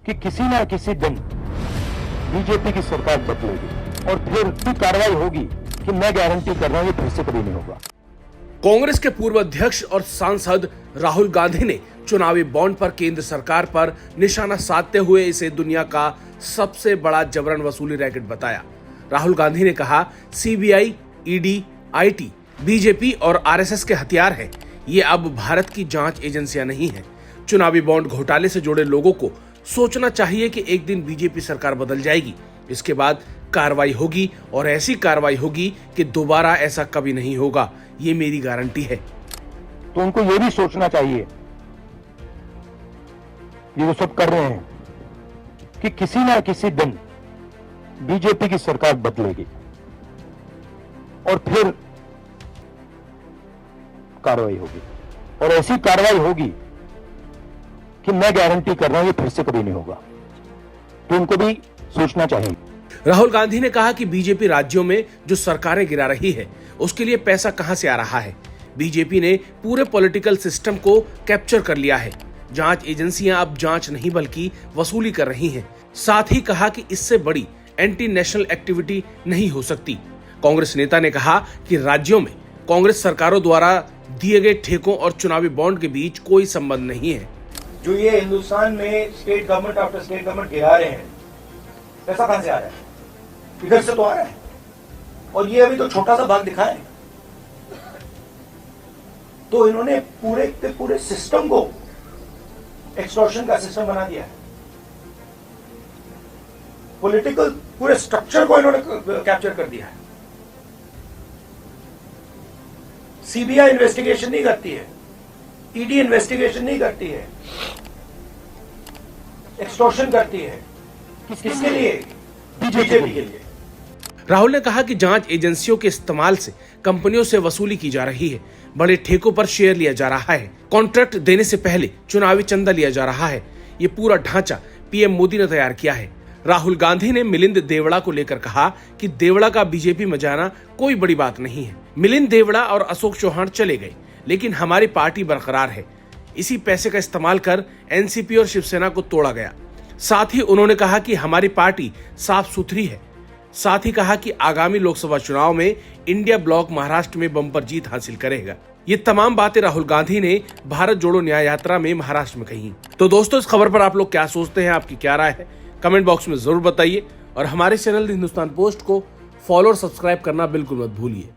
कि किसी ना किसी दिन बीजेपी की सरकार बदलेगी और फिर भी कार्रवाई होगी कि मैं गारंटी कर रहा हूं ये फिर से कभी नहीं होगा। कांग्रेस के पूर्व अध्यक्ष और सांसद राहुल गांधी ने चुनावी बॉन्ड पर केंद्र सरकार पर निशाना साधते हुए इसे दुनिया का सबसे बड़ा जबरन वसूली रैकेट बताया। राहुल गांधी ने कहा, सीबीआई, ईडी, आईटी, बीजेपी और आरएसएस के हथियार हैं। ये अब भारत की जांच एजेंसियां नहीं हैं। चुनावी बॉन्ड घोटाले से जुड़े लोगों को सोचना चाहिए कि एक दिन बीजेपी सरकार बदल जाएगी, इसके बाद कार्रवाई होगी और ऐसी कार्रवाई होगी कि दोबारा ऐसा कभी नहीं होगा। ये मेरी गारंटी है। तो उनको ये भी सोचना चाहिए, ये वो सब कर रहे हैं, कि किसी ना किसी दिन बीजेपी की सरकार बदलेगी और फिर कार्रवाई होगी और ऐसी कार्रवाई होगी कि मैं गारंटी कर रहा हूं ये फिर से कभी नहीं होगा। तो उनको भी सोचना चाहिए। राहुल गांधी ने कहा कि बीजेपी राज्यों में जो सरकारें गिरा रही है उसके लिए पैसा कहां से आ रहा है। बीजेपी ने पूरे पॉलिटिकल सिस्टम को कैप्चर कर लिया है। जांच एजेंसियां अब जांच नहीं बल्कि वसूली कर रही हैं। साथ ही कहा कि इससे बड़ी एंटी नेशनल एक्टिविटी नहीं हो सकती। कांग्रेस नेता ने कहा कि राज्यों में कांग्रेस सरकारों द्वारा दिए गए ठेकों और चुनावी बॉन्ड के बीच कोई संबंध नहीं है। जो ये हिंदुस्तान में state government after state government गिरा रहे हैं, पैसा कहां से आ रहा है? इधर से तो आ रहा है और ये अभी तो छोटा सा भाग दिखा है। तो इन्होंने पूरे के पूरे सिस्टम को एक्सटॉर्शन का सिस्टम बना दिया है। पॉलिटिकल पूरे स्ट्रक्चर को इन्होंने कैप्चर कर दिया है। सीबीआई इन्वेस्टिगेशन नहीं करती है, ईडी इन्वेस्टिगेशन नहीं करती है, एक्सटॉर्शन करती है। किसके लिए? बीजेपी के लिए। राहुल ने कहा कि जांच एजेंसियों के इस्तेमाल से कंपनियों से वसूली की जा रही है। बड़े ठेकों पर शेयर लिया जा रहा है। कॉन्ट्रैक्ट देने से पहले चुनावी चंदा लिया जा रहा है। ये पूरा ढांचा पीएम मोदी ने तैयार किया है। राहुल गांधी ने मिलिंद देवड़ा को लेकर कहा कि देवड़ा का बीजेपी में जाना कोई बड़ी बात नहीं है। मिलिंद देवड़ा और अशोक चौहान चले गए, लेकिन हमारी पार्टी बरकरार है। इसी पैसे का इस्तेमाल कर एनसीपी और शिवसेना को तोड़ा गया। साथ ही उन्होंने कहा कि हमारी पार्टी साफ सुथरी है। साथ ही कहा कि आगामी लोकसभा चुनाव में इंडिया ब्लॉक महाराष्ट्र में बम्पर जीत हासिल करेगा। ये तमाम बातें राहुल गांधी ने भारत जोड़ो न्याय यात्रा में महाराष्ट्र में कही। तो दोस्तों, इस खबर पर आप लोग क्या सोचते हैं? आपकी क्या राय है? कमेंट बॉक्स में जरूर बताइए और हमारे चैनल हिंदुस्तान पोस्ट को फॉलो और सब्सक्राइब करना बिल्कुल मत भूलिए।